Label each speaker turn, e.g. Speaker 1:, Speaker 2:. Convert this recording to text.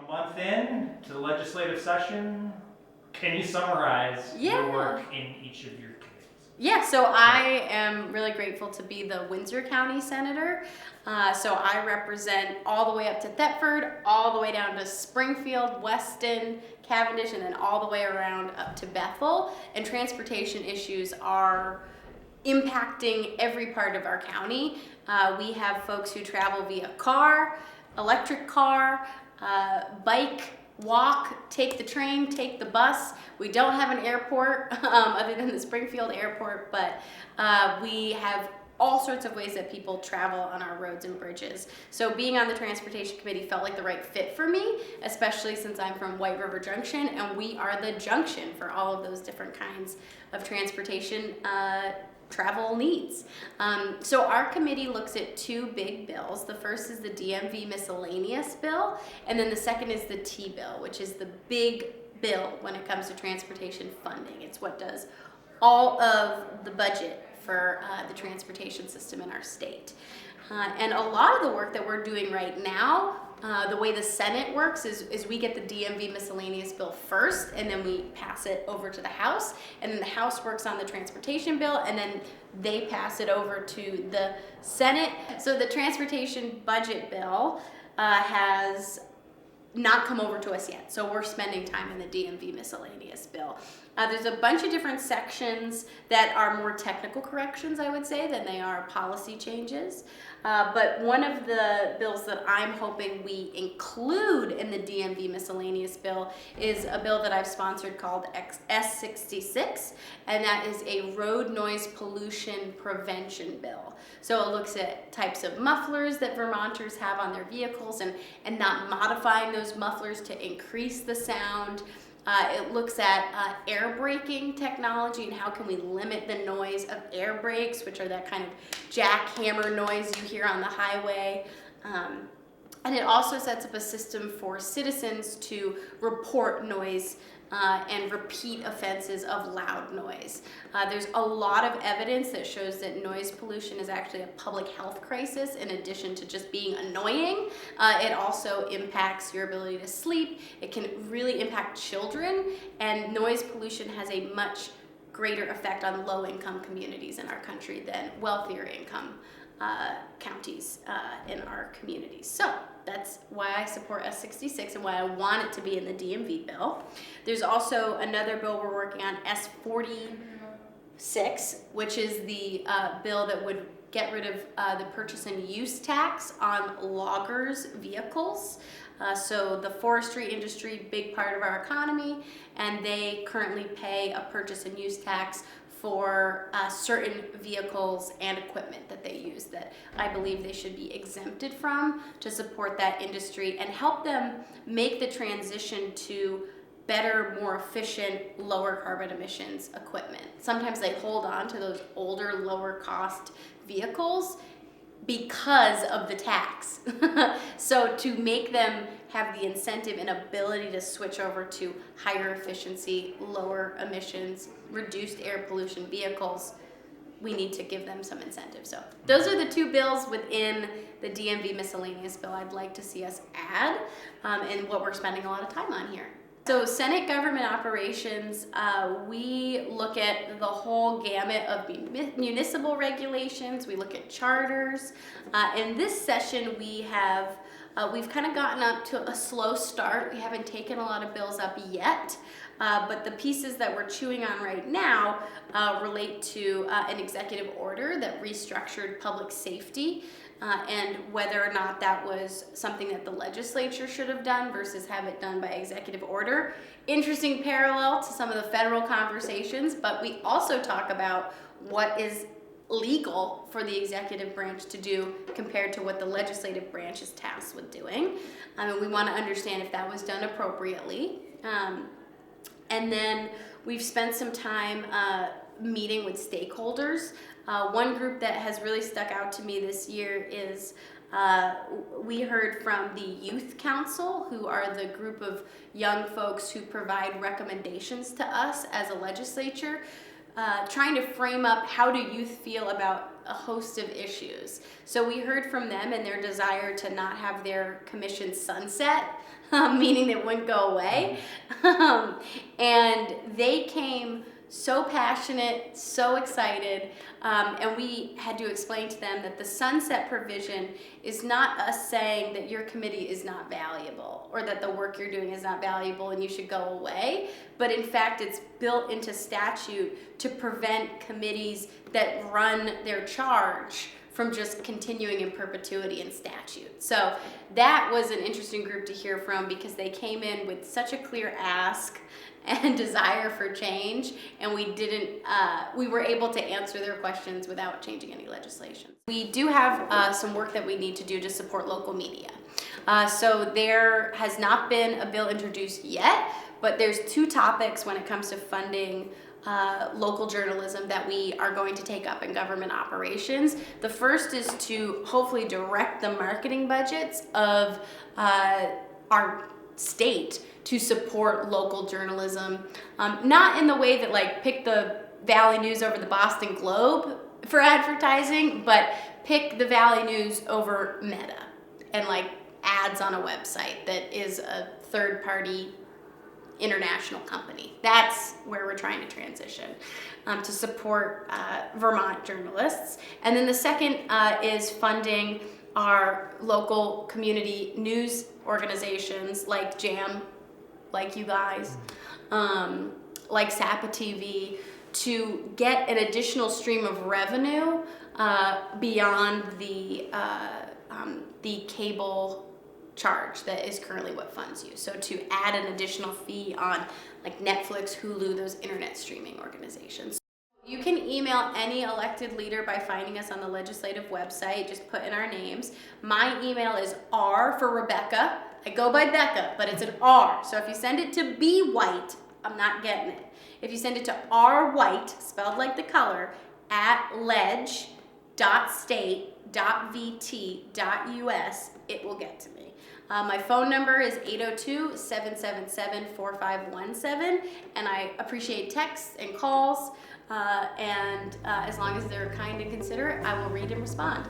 Speaker 1: month in to the legislative session, can you summarize your work in each of your committees?
Speaker 2: Yeah, so I am really grateful to be the Windsor County Senator. So I represent all the way up to Thetford, all the way down to Springfield, Weston, Cavendish, and then all the way around up to Bethel. And transportation issues are impacting every part of our county. We have folks who travel via car, electric car, bike, walk, take the train, take the bus. We don't have an airport other than the Springfield airport, but we have all sorts of ways that people travel on our roads and bridges. So being on the Transportation Committee felt like the right fit for me, especially since I'm from White River Junction, and we are the junction for all of those different kinds of transportation travel needs. So our committee looks at two big bills. The first is the DMV miscellaneous bill, and then the second is the T bill, which is the big bill when it comes to transportation funding. It's what does all of the budget for the transportation system in our state. And a lot of the work that we're doing right now, the way the Senate works is we get the DMV miscellaneous bill first, and then we pass it over to the House, and then the House works on the transportation bill, and then they pass it over to the Senate. So the transportation budget bill has not come over to us yet, so we're spending time in the DMV miscellaneous bill. There's a bunch of different sections that are more technical corrections, I would say, than they are policy changes. But one of the bills that I'm hoping we include in the DMV miscellaneous bill is a bill that I've sponsored called S66, and that is a road noise pollution prevention bill. So it looks at types of mufflers that Vermonters have on their vehicles and not modifying those mufflers to increase the sound. It looks at air braking technology and how can we limit the noise of air brakes, which are that kind of jackhammer noise you hear on the highway. And it also sets up a system for citizens to report noise and repeat offenses of loud noise. There's a lot of evidence that shows that noise pollution is actually a public health crisis in addition to just being annoying. It also impacts your ability to sleep. It can really impact children, and noise pollution has a much greater effect on low-income communities in our country than wealthier income counties in our communities. So that's why I support S66 and why I want it to be in the DMV bill. There's also another bill we're working on, S46, which is the bill that would get rid of the purchase and use tax on loggers' vehicles. So the forestry industry, big part of our economy, and they currently pay a purchase and use tax for certain vehicles and equipment that they use that I believe they should be exempted from to support that industry and help them make the transition to better, more efficient, lower carbon emissions equipment. Sometimes they hold on to those older, lower cost vehicles because of the tax. So to make them have the incentive and ability to switch over to higher efficiency, lower emissions, reduced air pollution vehicles, we need to give them some incentive. So those are the two bills within the DMV miscellaneous bill I'd like to see us add, and what we're spending a lot of time on here. So Senate government operations, we look at the whole gamut of municipal regulations. We look at charters. In this session, we've kind of gotten up to a slow start. We haven't taken a lot of bills up yet, but the pieces that we're chewing on right now relate to an executive order that restructured public safety. And whether or not that was something that the legislature should have done versus have it done by executive order. Interesting parallel to some of the federal conversations, but we also talk about what is legal for the executive branch to do compared to what the legislative branch is tasked with doing. And we want to understand if that was done appropriately. And then we've spent some time meeting with stakeholders. One group that has really stuck out to me this year is we heard from the Youth Council, who are the group of young folks who provide recommendations to us as a legislature, trying to frame up how do youth feel about a host of issues. So we heard from them and their desire to not have their commission sunset, meaning it wouldn't go away. And they came so passionate, so excited, and we had to explain to them that the sunset provision is not us saying that your committee is not valuable or that the work you're doing is not valuable and you should go away, but in fact it's built into statute to prevent committees that run their charge from just continuing in perpetuity in statute. So that was an interesting group to hear from because they came in with such a clear ask and desire for change, and we were able to answer their questions without changing any legislation. We do have some work that we need to do to support local media. So there has not been a bill introduced yet, but there's two topics when it comes to funding local journalism that we are going to take up in government operations. The first is to hopefully direct the marketing budgets of our state to support local journalism, not in the way that like pick the Valley News over the Boston Globe for advertising, but pick the Valley News over Meta and like ads on a website that is a third-party international company. That's where we're trying to transition to support Vermont journalists. And then the second is funding our local community news organizations like JAM, like you guys, like SAPA TV, to get an additional stream of revenue beyond the cable charge that is currently what funds you. So to add an additional fee on like Netflix, Hulu, those internet streaming organizations. You can email any elected leader by finding us on the legislative website. Just put in our names. My email is R for Rebecca. I go by Becca, but it's an R. So if you send it to B White, I'm not getting it. If you send it to R White, spelled like the color, at ledge.state.vt.us, it will get to me. My phone number is 802-777-4517, and I appreciate texts and calls, and as long as they're kind and considerate, I will read and respond.